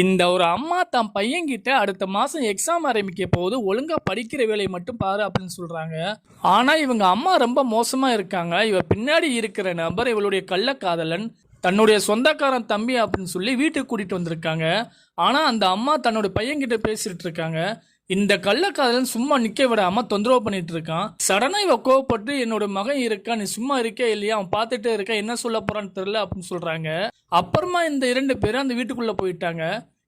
இந்த ஒரு அம்மா தன் பையன்கிட்ட அடுத்த மாசம் எக்ஸாம் ஆரம்பிக்க போது ஒழுங்கா படிக்கிற வேலையை மட்டும் பாரு அப்படின்னு சொல்றாங்க. ஆனா இவங்க அம்மா ரொம்ப மோசமா இருக்காங்க. இவ பின்னாடி இருக்கிற நபர் இவளுடைய கள்ளக்காதலன், தன்னுடைய சொந்தக்காரன் தம்பி அப்படின்னு சொல்லி வீட்டுக்கு கூட்டிட்டு வந்திருக்காங்க. ஆனா அந்த அம்மா தன்னோட பையன்கிட்ட பேசிட்டு இருக்காங்க. இந்த கள்ளக்காதலன் சும்மா நிக்க விடாம தொந்தரவு பண்ணிட்டு இருக்கான். சடனா இவ கோவப்பட்டு என்னோட மகன் இருக்கான், நீ சும்மா இருக்கே இல்லையா, அவன் பார்த்துட்டே இருக்கான், என்ன சொல்ல போறான்னு தெரியல அப்படின்னு சொல்றாங்க. அப்புறமா இந்த 2 பேரும் அந்த வீட்டுக்குள்ள போயிட்டாங்க.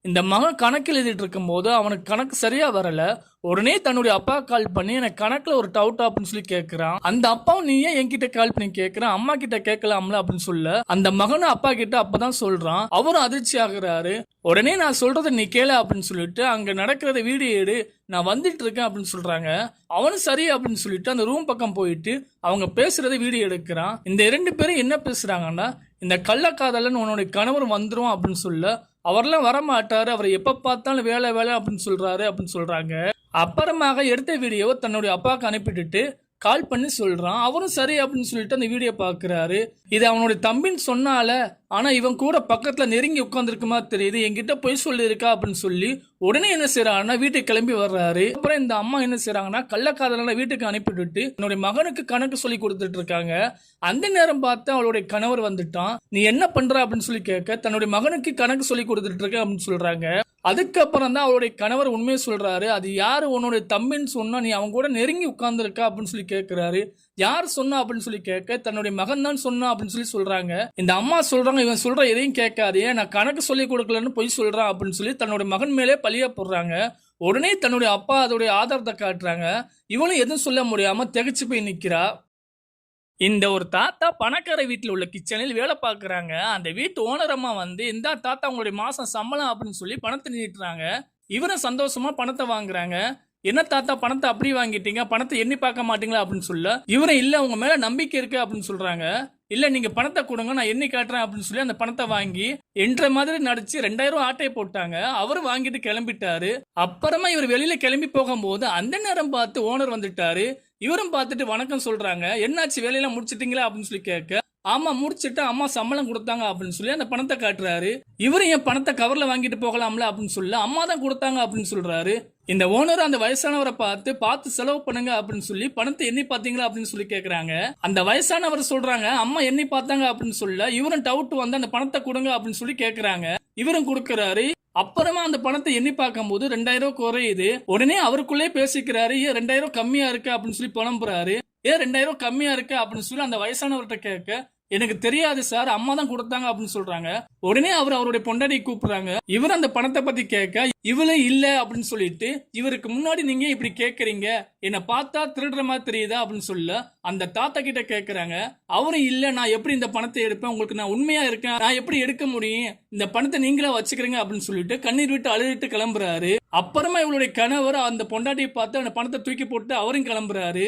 இந்த மகன் கணக்கு எழுதிட்டு இருக்கும்போது அவனுக்கு கணக்கு சரியா வரல. உடனே தன்னுடைய அப்பா கால் பண்ணி எனக்கு கணக்குல ஒரு டவுட் அப்படின்னு சொல்லி கேட்கிறான். அந்த அப்பாவும் நீ ஏன் என்கிட்ட கால் பண்ணி கேட்கிறான், அம்மா கிட்ட கேட்கலாம்ல அப்படின்னு சொல்ல அந்த மகனும் அப்பா கிட்ட அப்பதான் சொல்றான். அவரும் அதிர்ச்சி ஆகுறாரு. உடனே நான் சொல்றதை நீ கேளு அப்படின்னு சொல்லிட்டு அங்க நடக்கிறத வீடியோ எடு, நான் வந்துட்டு இருக்கேன் அப்படின்னு சொல்றாங்க. அவனும் சரி அப்படின்னு சொல்லிட்டு அந்த ரூம் பக்கம் போயிட்டு அவங்க பேசுறதை வீடியோ எடுக்கிறான். இந்த 2 பேரும் என்ன பேசுறாங்கன்னா, இந்த கள்ளக்காதலன் உன்னுடைய கணவர் வந்துரும் அப்படின்னு சொல்ல, அவர்லாம் வரமாட்டாரு, அவர் எப்ப பார்த்தாலும் வேலை வேலை அப்படின்னு சொல்றாரு அப்படின்னு சொல்றாங்க. அப்புறமாக எடுத்த வீடியோவை தன்னுடைய அப்பாவுக்கு அனுப்பிட்டு கால் பண்ணி சொல்றான். அவரும் சரி அப்படின்னு சொல்லிட்டு அந்த வீடியோ பாக்குறாரு. இது அவனுடைய தம்பின்னு சொன்னால, ஆனா இவன் கூட பக்கத்துல நெருங்கி உட்கார்ந்துருக்குமா தெரியுது, என்கிட்ட பொய் சொல்லி இருக்கா அப்படின்னு சொல்லி உடனே என்ன செய்யறாங்கன்னா வீட்டுக்கு கிளம்பி வர்றாரு. அப்புறம் இந்த அம்மா என்ன செய்யறாங்கன்னா கள்ளக்காதலனை வீட்டுக்கு அனுப்பிட்டு என்னுடைய மகனுக்கு கணக்கு சொல்லி கொடுத்துட்டு இருக்காங்க. அந்த நேரம் பார்த்து அவளுடைய கணவர் வந்துட்டான். நீ என்ன பண்ற அப்படின்னு சொல்லி கேட்க, தன்னுடைய மகனுக்கு கணக்கு சொல்லி கொடுத்துட்டு இருக்க அப்படின்னு சொல்றாங்க. அதுக்கப்புறம் தான் அவளுடைய கணவர் உண்மையை சொல்றாரு. அது யாரு உன்னுடைய தம்பின்னு சொன்னா, நீ அவங்க கூட நெருங்கி உட்கார்ந்து இருக்கா அப்படின்னு சொல்லி கேட்கிறாரு. யார் சொன்னா அப்படின்னு சொல்லி கேட்க, தன்னுடைய மகன் தான் சொன்னா அப்படின்னு சொல்லி சொல்றாங்க. இந்த அம்மா சொல்றாங்க, இவன் சொல்ற எதையும் கேட்காதே, நான் கணக்கு சொல்லி கொடுக்கலன்னு பொய் சொல்றான் அப்படின்னு சொல்லி தன்னுடைய மகன் மேலே பழிய போடுறாங்க. உடனே தன்னுடைய அப்பா அதோடைய ஆதாரத்தை காட்டுறாங்க. இவனும் எதுவும் சொல்ல முடியாம திகச்சு போய் நிக்கிறா. இந்த ஒரு தாத்தா பணக்கார வீட்டில் உள்ள கிச்சனில் வேலை பார்க்குறாங்க. அந்த வீட்டு ஓனர் அம்மா வந்து இந்த தாத்தா உங்களுடைய மாசம் சம்பளம் அப்படின்னு சொல்லி பணத்தை நீட்டுறாங்க. இவரும் சந்தோஷமா பணத்தை வாங்குறாங்க. என்ன தாத்தா பணத்தை அப்படி வாங்கிட்டீங்க, பணத்தை எண்ணி பார்க்க மாட்டீங்களா அப்படின்னு சொல்ல, இவரும் இல்ல உங்க மேல நம்பிக்கை இருக்கு அப்படின்னு சொல்றாங்க. இல்ல நீங்க பணத்தை கொடுங்க, நான் எண்ணி காட்டுறேன் அப்படின்னு சொல்லி அந்த பணத்தை வாங்கி என்ற மாதிரி நடிச்சு 2000 ஆட்டையை போட்டாங்க. அவரு வாங்கிட்டு கிளம்பிட்டாரு. அப்புறமா இவர் வெளியில கிளம்பி போகும்போது அந்த நேரம் பார்த்து ஓனர் வந்துட்டாரு. இவரும் பார்த்துட்டு வணக்கம் சொல்றாங்க. என்னாச்சு வேலையெல்லாம் முடிச்சிட்டீங்களா அப்படின்னு சொல்லி கேட்க, ஆமா முடிச்சுட்டு அம்மா சம்பளம் கொடுத்தாங்க அப்படின்னு சொல்லி அந்த பணத்தை காட்டுறாரு. இவரும் என் பணத்தை கவர்ல வாங்கிட்டு போகலாம்ல அப்படின்னு சொல்ல, அம்மா தான் கொடுத்தாங்க அப்படின்னு சொல்றாரு. இந்த ஓனர் அந்த வயசானவரை பார்த்து செலவு பண்ணுங்க அப்படின்னு சொல்லி பணத்தை எண்ணி பாத்தீங்களா அப்படின்னு சொல்லி கேக்குறாங்க. அந்த வயசானவர் சொல்றாங்க அம்மா எண்ணி பார்த்தாங்க அப்படின்னு சொல்ல, இவரும் டவுட் வந்து அந்த பணத்தை கொடுங்க அப்படின்னு சொல்லி கேக்குறாங்க. இவரும் கொடுக்கறாரு. அப்புறமா அந்த பணத்தை எண்ணி பார்க்கும் போது 2000 குறையுது. உடனே அவருக்குள்ளே பேசிக்கிறாரு, ஏன் 2000 கம்மியா இருக்கு அப்படின்னு சொல்லி புலம்புறாரு. ஏன் 2000 கம்மியா இருக்கு அப்படின்னு சொல்லி அந்த வயசானவர்கிட்ட கேட்க, எனக்கு தெரியாது சார், அம்மா தான் கொடுத்தாங்க அப்படின்னு சொல்றாங்க. உடனே அவருடைய பொண்டாட்டி கூப்பிடுறாங்க. இவர் அந்த பணத்தை பத்தி கேட்க, இவளே இல்ல அப்படின்னு சொல்லிட்டு, இவருக்கு முன்னாடி நீங்க இப்படி கேக்குறீங்க, என்ன பார்த்தா திருடுற மாதிரி தெரியுதா அப்படின்னு சொல்ல அந்த தாத்தா கிட்ட கேக்குறாங்க. அவரும் இல்ல, நான் எப்படி இந்த பணத்தை எடுப்பேன், உங்களுக்கு நான் உண்மையா இருக்கேன், நான் எப்படி எடுக்க முடியும், இந்த பணத்தை நீங்களே வச்சுக்கிறீங்க அப்படின்னு சொல்லிட்டு கண்ணீர் விட்டு அழுதுட்டு கிளம்புறாரு. அப்புறமா இவளுடைய கணவர் அந்த பொண்டாட்டியை பார்த்து அந்த பணத்தை தூக்கி போட்டு அவரும் கிளம்புறாரு.